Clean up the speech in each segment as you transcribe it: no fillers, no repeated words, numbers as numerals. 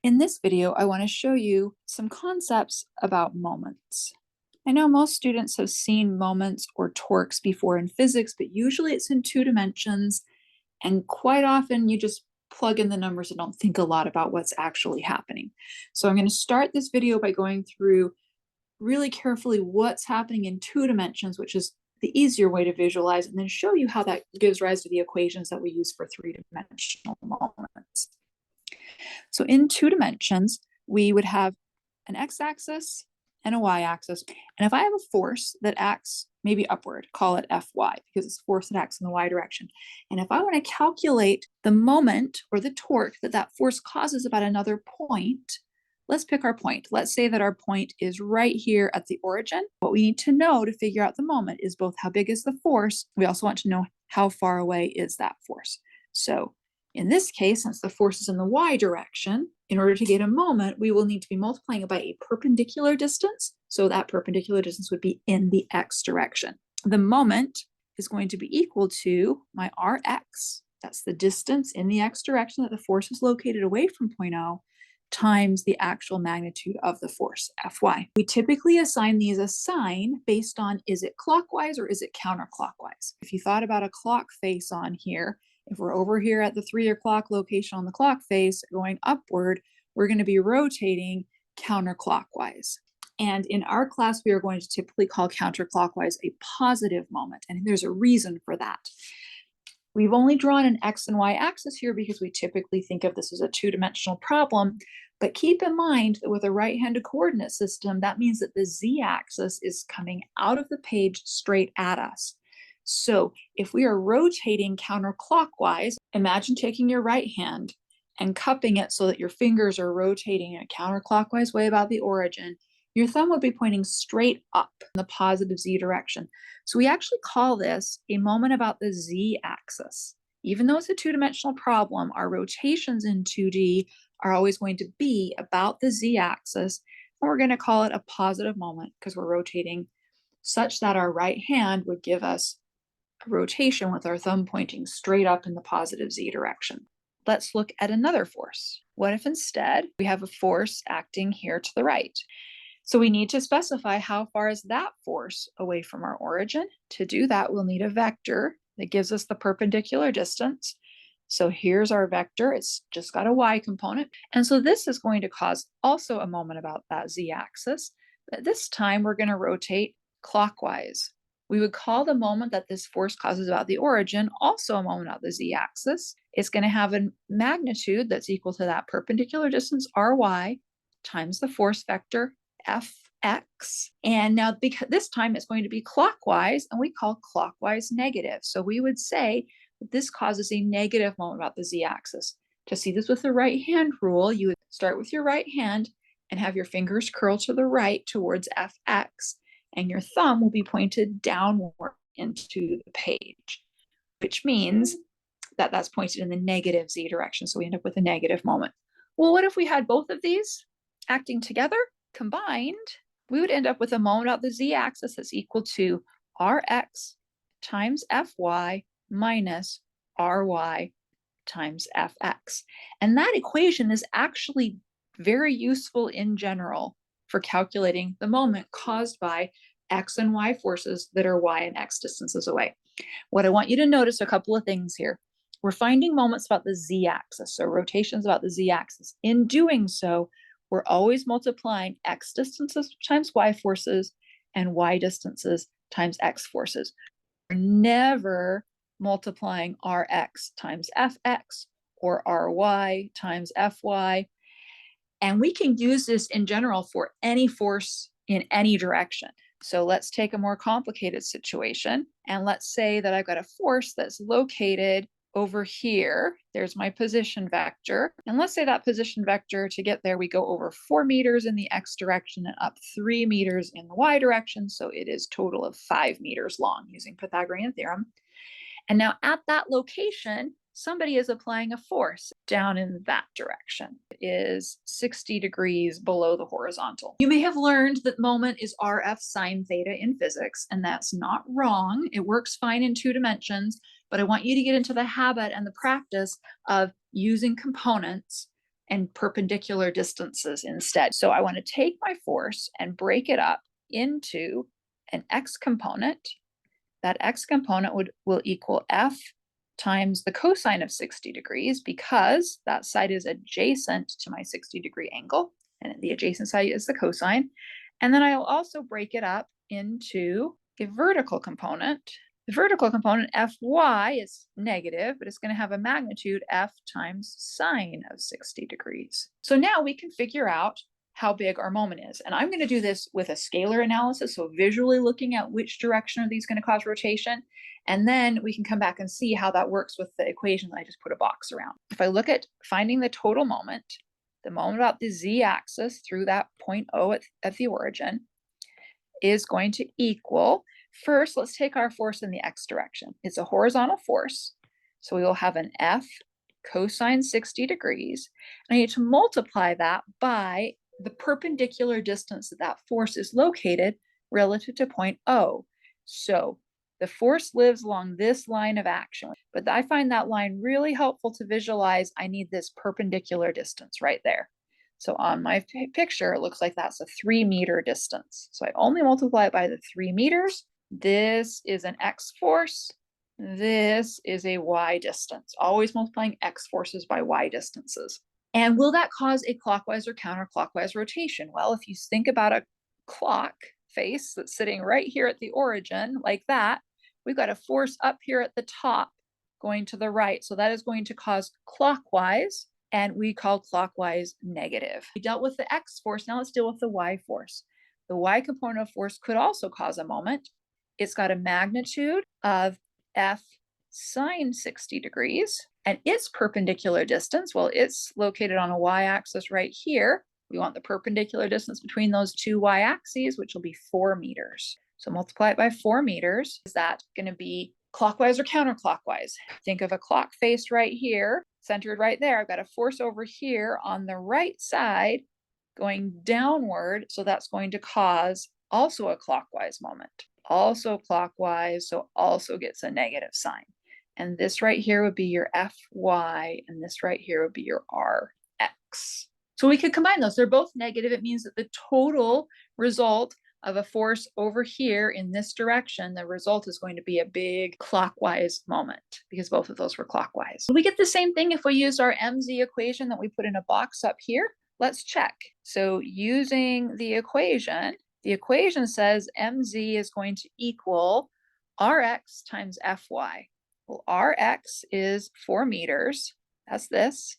In this video, I want to show you some concepts about moments. I know most students have seen moments or torques before in physics, but usually it's in two dimensions, and quite often you just plug in the numbers and don't think a lot about what's actually happening. So I'm going to start this video by going through really carefully what's happening in two dimensions, which is the easier way to visualize, and then show you how that gives rise to the equations that we use for three-dimensional moments. So in two dimensions, we would have an x-axis and a y-axis. And if I have a force that acts maybe upward, call it Fy, because it's a force that acts in the y direction. And if I want to calculate the moment or the torque that that force causes about another point, let's pick our point. Let's say that our point is right here at the origin. What we need to know to figure out the moment is both how big is the force, we also want to know how far away is that force. So in this case, since the force is in the y direction, in order to get a moment, we will need to be multiplying it by a perpendicular distance. So that perpendicular distance would be in the x direction. The moment is going to be equal to my Rx, that's the distance in the x direction that the force is located away from point O, times the actual magnitude of the force, Fy. We typically assign these a sign based on, is it clockwise or is it counterclockwise? If you thought about a clock face on here, if we're over here at the 3 o'clock location on the clock face going upward, we're going to be rotating counterclockwise. And in our class, we are going to typically call counterclockwise a positive moment. And there's a reason for that. We've only drawn an x and y axis here because we typically think of this as a two-dimensional problem. But keep in mind that with a right-handed coordinate system, that means that the z-axis is coming out of the page straight at us. So if we are rotating counterclockwise, imagine taking your right hand and cupping it so that your fingers are rotating in a counterclockwise way about the origin. Your thumb would be pointing straight up in the positive z direction. So we actually call this a moment about the z-axis. Even though it's a two-dimensional problem, our rotations in 2D are always going to be about the z-axis, and we're going to call it a positive moment because we're rotating such that our right hand would give us a rotation with our thumb pointing straight up in the positive z direction. Let's look at another force. What if instead we have a force acting here to the right? So we need to specify how far is that force away from our origin. To do that, we'll need a vector that gives us the perpendicular distance. So here's our vector. It's just got a y component. And so this is going to cause also a moment about that z-axis. But this time we're going to rotate clockwise. We would call the moment that this force causes about the origin also a moment about the z-axis. It's going to have a magnitude that's equal to that perpendicular distance ry times the force vector Fx. And now because this time it's going to be clockwise, and we call clockwise negative. So we would say that this causes a negative moment about the z-axis. To see this with the right hand rule, you would start with your right hand and have your fingers curl to the right towards Fx, and your thumb will be pointed downward into the page, which means that that's pointed in the negative z direction. So we end up with a negative moment. Well, what if we had both of these acting together? Combined, we would end up with a moment about the z-axis that's equal to Rx times Fy minus Ry times Fx. And that equation is actually very useful in general for calculating the moment caused by x and y forces that are y and x distances away. What I want you to notice are a couple of things here. We're finding moments about the z-axis, so rotations about the z-axis. In doing so, we're always multiplying x distances times y forces and y distances times x forces. We're never multiplying rx times fx or ry times fy. And we can use this in general for any force in any direction. So let's take a more complicated situation. And let's say that I've got a force that's located over here. There's my position vector. And let's say that position vector, to get there, we go over 4 meters in the x direction and up 3 meters in the y direction. So it is total of 5 meters long using Pythagorean theorem. And now at that location, somebody is applying a force down in that direction. It is 60 degrees below the horizontal. You may have learned that moment is RF sine theta in physics, and that's not wrong. It works fine in two dimensions, but I want you to get into the habit and the practice of using components and perpendicular distances instead. So I want to take my force and break it up into an x component. That x component will equal F times the cosine of 60 degrees because that side is adjacent to my 60-degree angle, and the adjacent side is the cosine. And then I'll also break it up into a vertical component. The vertical component, Fy, is negative, but it's going to have a magnitude F times sine of 60 degrees. So now we can figure out how big our moment is. And I'm going to do this with a scalar analysis, so visually looking at which direction are these going to cause rotation. And then we can come back and see how that works with the equation that I just put a box around. If I look at finding the total moment, the moment about the z-axis through that point O at the origin is going to equal, first, let's take our force in the x direction. It's a horizontal force, so we will have an F cosine 60 degrees. And I need to multiply that by the perpendicular distance that that force is located relative to point O. So the force lives along this line of action, but I find that line really helpful to visualize. I need this perpendicular distance right there. So on my picture, it looks like that's a 3-meter distance. So I only multiply it by the 3 meters. This is an x force. This is a y distance. Always multiplying x forces by y distances. And will that cause a clockwise or counterclockwise rotation? Well, if you think about a clock face that's sitting right here at the origin, like that, we've got a force up here at the top going to the right. So that is going to cause clockwise, and we call clockwise negative. We dealt with the x force, now let's deal with the y force. The y component of force could also cause a moment. It's got a magnitude of F sine 60 degrees, and its perpendicular distance, well, it's located on a y-axis right here. We want the perpendicular distance between those two y-axes, which will be 4 meters. So multiply it by 4 meters. Is that going to be clockwise or counterclockwise? Think of a clock face right here, centered right there. I've got a force over here on the right side going downward, so that's going to cause also a clockwise moment. Also clockwise, so also gets a negative sign. And this right here would be your Fy, and this right here would be your Rx. So we could combine those. They're both negative. It means that the total result of a force over here in this direction, the result is going to be a big clockwise moment because both of those were clockwise. We get the same thing if we used our mz equation that we put in a box up here. Let's check. So using the equation says mz is going to equal Rx times Fy. Well, Rx is 4 meters, that's this,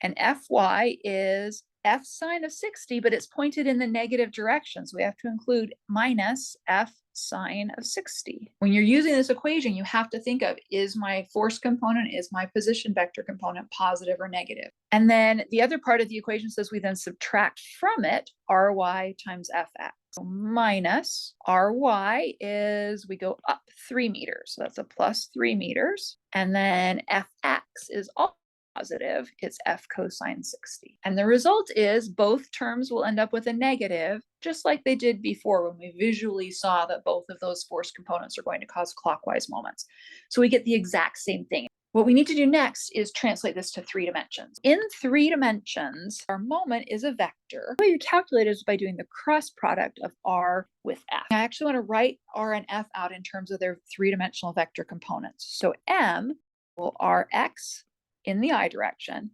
and Fy is F sine of 60, but it's pointed in the negative direction, so we have to include minus F sine of 60. When you're using this equation, you have to think of, is my force component, is my position vector component positive or negative? And then the other part of the equation says we then subtract from it Ry times Fx. So minus Ry is, we go up 3 meters, so that's a plus 3 meters. And then Fx is all positive, it's F cosine 60. And the result is both terms will end up with a negative, just like they did before when we visually saw that both of those force components are going to cause clockwise moments. So we get the exact same thing. What we need to do next is translate this to 3 dimensions. In 3 dimensions, our moment is a vector. The way you calculate it is by doing the cross product of R with F. I actually want to write R and F out in terms of their 3-dimensional vector components. So M will Rx in the I direction,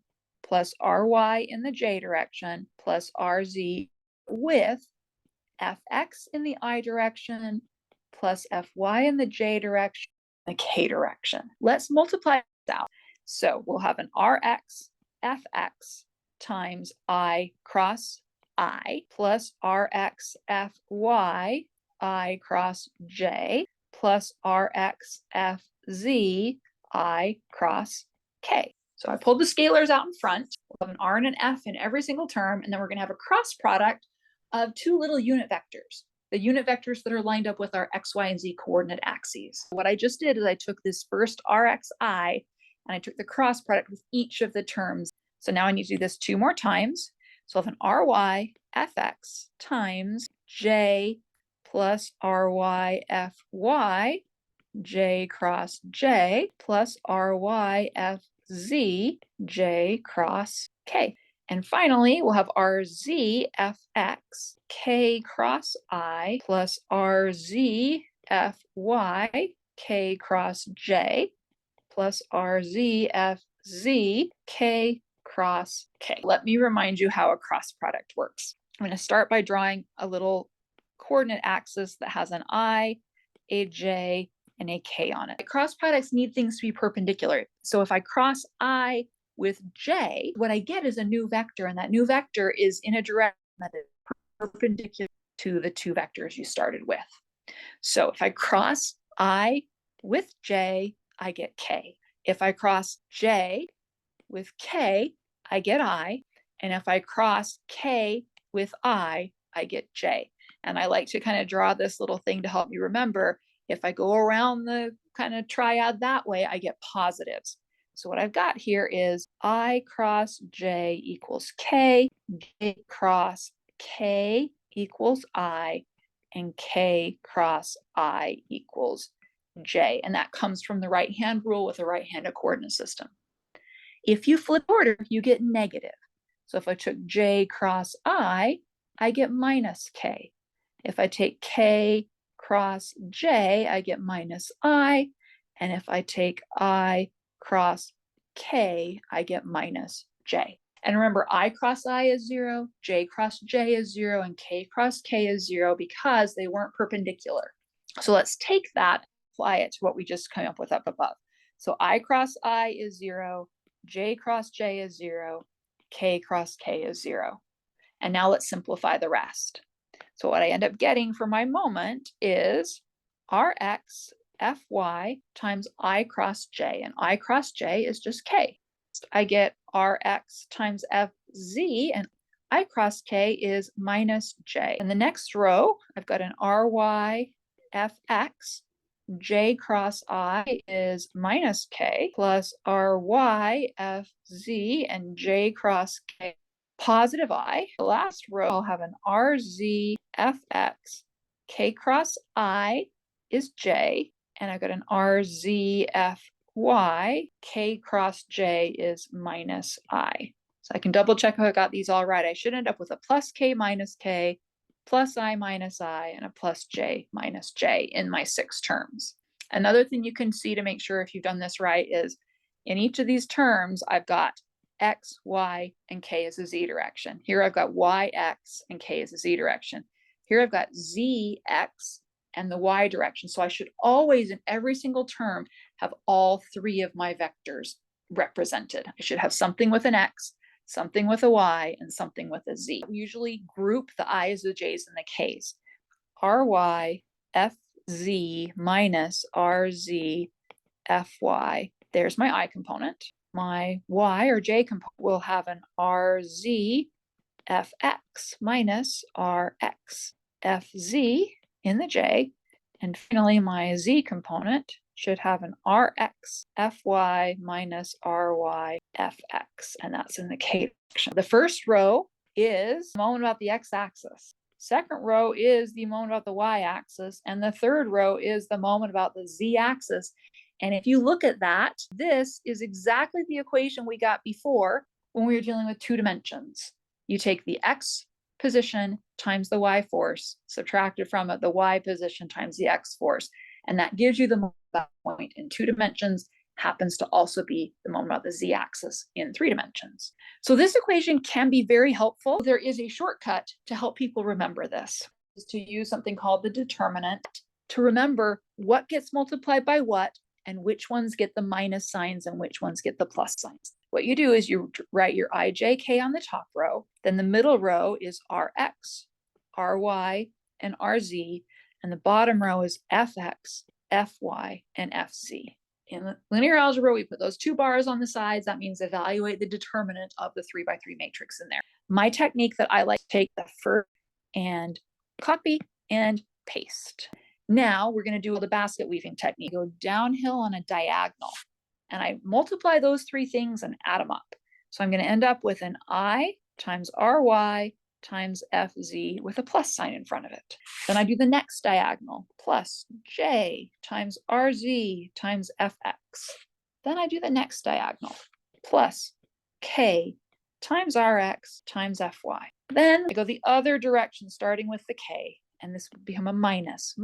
plus Ry in the J direction, plus Rz with Fx in the I direction, plus Fy in the J direction, the K direction. Let's multiply this out. So we'll have an Rx Fx times I cross I plus Rx Fy I cross J plus Rx Fz I cross K. So I pulled the scalars out in front. We'll have an R and an F in every single term, and then we're going to have a cross product of 2 little unit vectors, the unit vectors that are lined up with our x, y, and z coordinate axes. What I just did is I took this first Rxi and I took the cross product with each of the terms. So now I need to do this 2 more times. So I'll have an Ry Fx times J plus Ry Fy, J cross J plus Ry Fz, J cross K. And finally, we'll have RZ fx, k cross I, plus RZ fy, k cross j, plus RZ fz, k cross k. Let me remind you how a cross product works. I'm going to start by drawing a little coordinate axis that has an I, a j, and a k on it. Cross products need things to be perpendicular. So if I cross I with j, what I get is a new vector, and that new vector is in a direction that is perpendicular to the two vectors you started with. So if I cross I with j, I get k. If I cross j with k, I get I. And if I cross k with I get j. And I like to kind of draw this little thing to help me remember, if I go around the kind of triad that way, I get positives. So what I've got here is I cross j equals k, j cross k equals I, and k cross I equals j. And that comes from the right-hand rule with a right-handed coordinate system. If you flip order, you get negative. So if I took j cross I get minus k. If I take k cross j, I get minus I. And if I take I cross k, I get minus j. And remember, I cross I is 0, j cross j is 0, and k cross k is 0 because they weren't perpendicular. So let's take that, apply it to what we just came up with up above. So I cross I is 0, j cross j is 0, k cross k is 0. And now let's simplify the rest. So what I end up getting for my moment is Rx Fy times I cross j, and I cross j is just k. I get Rx times Fz, and I cross k is minus j. In the next row, I've got an Ry Fx, j cross I is minus k, plus Ry Fz, and j cross k positive I. The last row, I'll have an RZ Fx, k cross I is j, and I've got an RZ Fy, k cross j is minus I. So I can double check if I got these all right. I should end up with a plus k minus k, plus I minus I, and a plus j minus j in my 6 terms. Another thing you can see to make sure if you've done this right is in each of these terms, I've got x, y, and k is a z direction. Here I've got y, x, and k is a z direction. Here I've got z, x, and the y direction. So I should always, in every single term, have all 3 of my vectors represented. I should have something with an x, something with a y, and something with a z. We usually group the i's, the j's, and the k's. Ry, fz minus rz, fy. There's my I component. My y or j component will have an rz fx minus rx fz in the j. And finally, my z component should have an rx fy minus ry fx, and that's in the k direction. The first row is the moment about the x-axis. Second row is the moment about the y-axis, and the third row is the moment about the z-axis. And if you look at that, this is exactly the equation we got before when we were dealing with 2 dimensions. You take the x position times the y force, subtracted from it the y position times the x force, and that gives you the moment about point in 2 dimensions, happens to also be the moment about the z-axis in 3 dimensions. So this equation can be very helpful. There is a shortcut to help people remember this, is to use something called the determinant to remember what gets multiplied by what, and which ones get the minus signs and which ones get the plus signs. What you do is you write your ijk on the top row, then the middle row is rx, ry, and rz, and the bottom row is fx, fy, and fz. In linear algebra, we put those 2 bars on the sides. That means evaluate the determinant of the 3x3 matrix in there. My technique that I like to take the first and copy and paste. Now we're going to do the basket weaving technique. Go downhill on a diagonal, and I multiply those 3 things and add them up. So I'm going to end up with an I times ry times fz with a plus sign in front of it. Then I do the next diagonal, plus j times rz times fx. Then I do the next diagonal, plus k times Rx times Fy. Then I go the other direction, starting with the K, and this would become a minus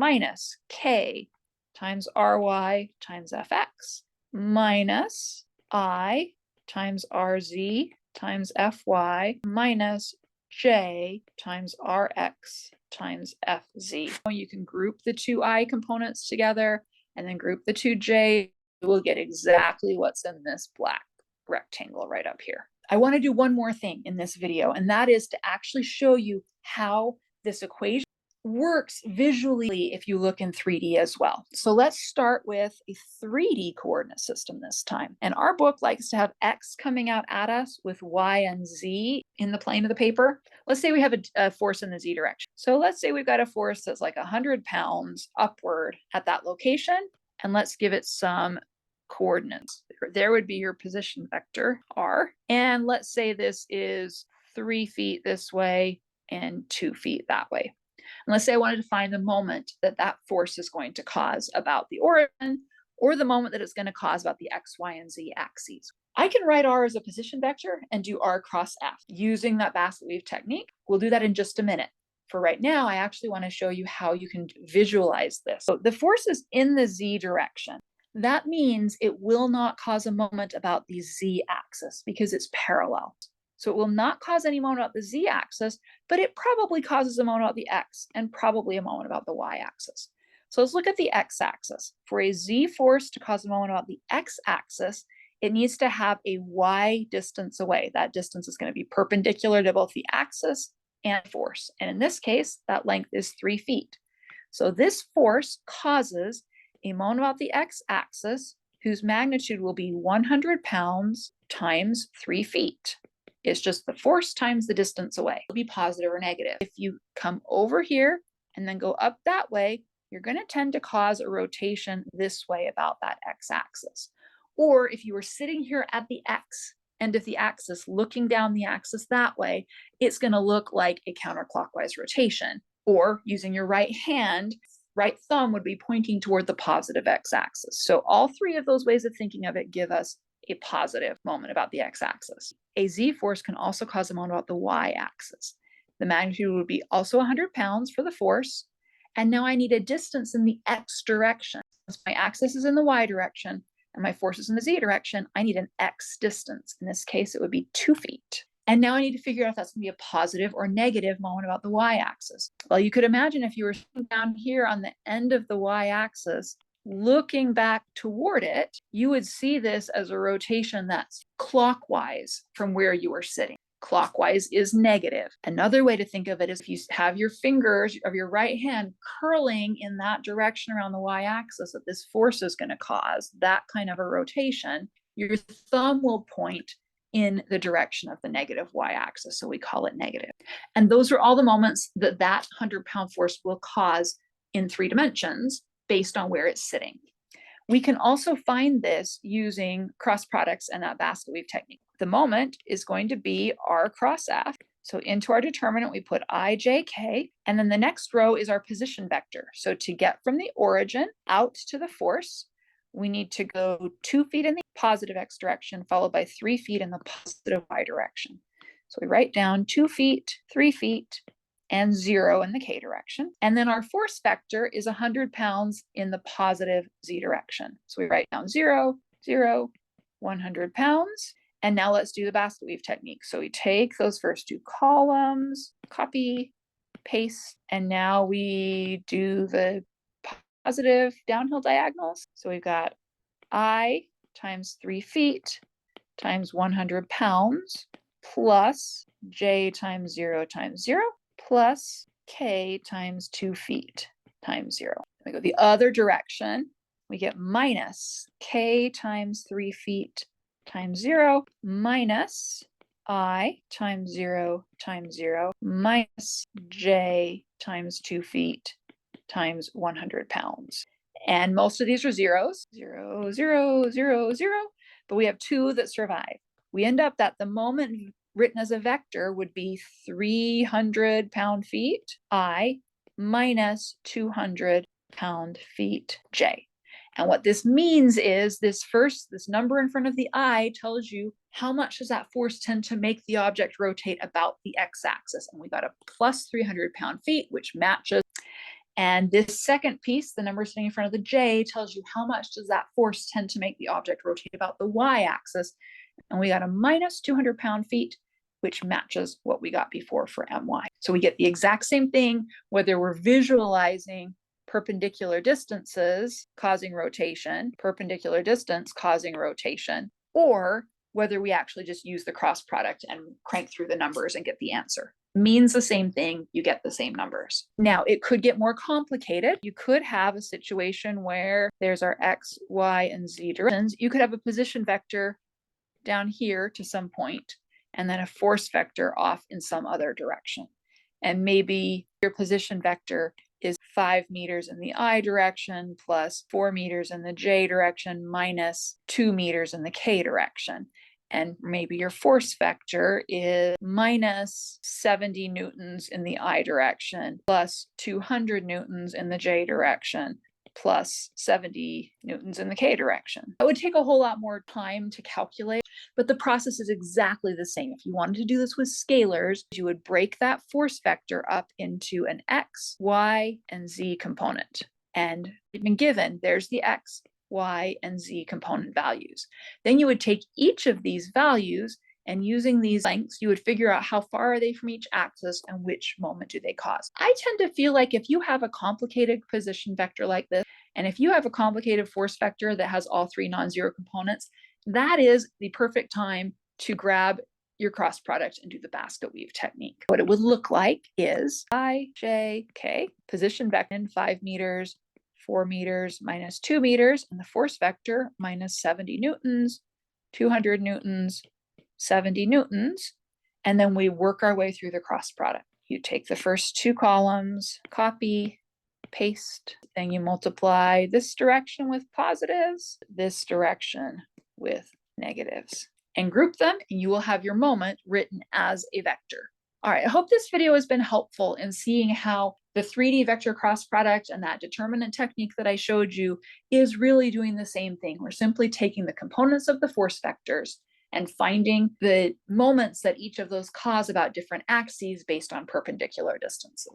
K times Ry times Fx minus I times Rz times Fy minus J times Rx times Fz. You can group the two I components together and then group the two J. We'll get exactly what's in this black rectangle right up here. I want to do one more thing in this video, and that is to actually show you how this equation works visually if you look in 3D as well. So let's start with a 3D coordinate system this time. And our book likes to have X coming out at us with Y and Z in the plane of the paper. Let's say we have a force in the Z direction. So let's say we've got a force that's like 100 pounds upward at that location, and let's give it some coordinates. There would be your position vector, R. And let's say this is 3 feet this way and 2 feet that way. And let's say I wanted to find the moment that that force is going to cause about the origin, or the moment that it's going to cause about the X, Y, and Z axes. I can write R as a position vector and do R cross F using that basket weave technique. We'll do that in just a minute. For right now, I actually want to show you how you can visualize this. So the force is in the Z direction. That means it will not cause a moment about the Z axis because it's parallel. So it will not cause any moment about the Z axis, but it probably causes a moment about the X and probably a moment about the Y axis. So let's look at the X axis. For a Z force to cause a moment about the X axis, it needs to have a Y distance away. That distance is going to be perpendicular to both the axis and force. And in this case, that length is 3 feet. So this force causes a moment about the X axis whose magnitude will be 100 pounds times 3 feet. It's just the force times the distance away. It'll be positive or negative. If you come over here and then go up that way, you're going to tend to cause a rotation this way about that X axis. Or if you were sitting here at the X end of the axis, looking down the axis that way, it's going to look like a counterclockwise rotation. Or using your right hand, right thumb would be pointing toward the positive X axis. So all three of those ways of thinking of it give us a positive moment about the X axis. A Z force can also cause a moment about the Y axis. The magnitude would be also 100 pounds for the force. And now I need a distance in the X direction. Since my axis is in the Y direction and my force is in the Z direction, I need an X distance. In this case, it would be 2 feet. And now I need to figure out if that's going to be a positive or negative moment about the Y-axis. Well, you could imagine if you were sitting down here on the end of the Y-axis, looking back toward it, you would see this as a rotation that's clockwise from where you are sitting. Clockwise is negative. Another way to think of it is if you have your fingers of your right hand curling in that direction around the Y-axis that this force is going to cause, that kind of a rotation, your thumb will point in the direction of the negative Y-axis. So we call it negative. And those are all the moments that that 100-pound force will cause in 3 dimensions based on where it's sitting. We can also find this using cross products and that basket weave technique. The moment is going to be R cross F. So into our determinant, we put I, J, K, and then the next row is our position vector. So to get from the origin out to the force, we need to go 2 feet in the positive X direction, followed by 3 feet in the positive Y direction. So we write down 2 feet, 3 feet, and 0 in the K direction. And then our force vector is 100 pounds in the positive Z direction. So we write down 0, 0, 100 pounds. And now let's do the basket weave technique. So we take those first 2 columns, copy, paste, and now we do the positive downhill diagonals. So we've got I times 3 feet times 100 pounds plus J times 0 plus K times 2 feet times 0. We go the other direction. We get minus K times 3 feet times 0 minus I times 0 minus J times 2 feet times 100 pounds. And most of these are zeros, 0, 0, 0, 0, but we have 2 that survive. We end up that the moment written as a vector would be 300 pound feet I minus 200 pound feet J. And what this means is this number in front of the I tells you how much does that force tend to make the object rotate about the x-axis? And we got a plus 300 pound-feet, which matches. And this second piece, the number sitting in front of the J, tells you how much does that force tend to make the object rotate about the y-axis. And we got a minus 200 pound-feet, which matches what we got before for my. So we get the exact same thing, whether we're visualizing perpendicular distances causing rotation, perpendicular distance causing rotation, or whether we actually just use the cross product and crank through the numbers and get the answer. Means the same thing, you get the same numbers. Now, it could get more complicated. You could have a situation where there's our x, y, and z directions. You could have a position vector down here to some point, and then a force vector off in some other direction. And maybe your position vector is 5 meters in the I direction plus 4 meters in the J direction minus 2 meters in the K direction. And maybe your force vector is minus 70 newtons in the I direction plus 200 newtons in the J direction plus 70 newtons in the K direction. It would take a whole lot more time to calculate, but the process is exactly the same. If you wanted to do this with scalars, you would break that force vector up into an x, y, and z component. And you've been given, there's the x, y, and z component values. Then you would take each of these values, and using these lengths, you would figure out how far are they from each axis and which moment do they cause. I tend to feel like if you have a complicated position vector like this, and if you have a complicated force vector that has all three non-zero components, that is the perfect time to grab your cross product and do the basket weave technique. What it would look like is I, J, K, position vector in 5 meters, 4 meters minus 2 meters, and the force vector minus 70 newtons, 200 newtons, 70 newtons, and then we work our way through the cross product. You take the first two columns, copy, paste, then you multiply this direction with positives, this direction with negatives, and group them, and you will have your moment written as a vector. All right, I hope this video has been helpful in seeing how the 3D vector cross product and that determinant technique that I showed you is really doing the same thing. We're simply taking the components of the force vectors and finding the moments that each of those cause about different axes based on perpendicular distances.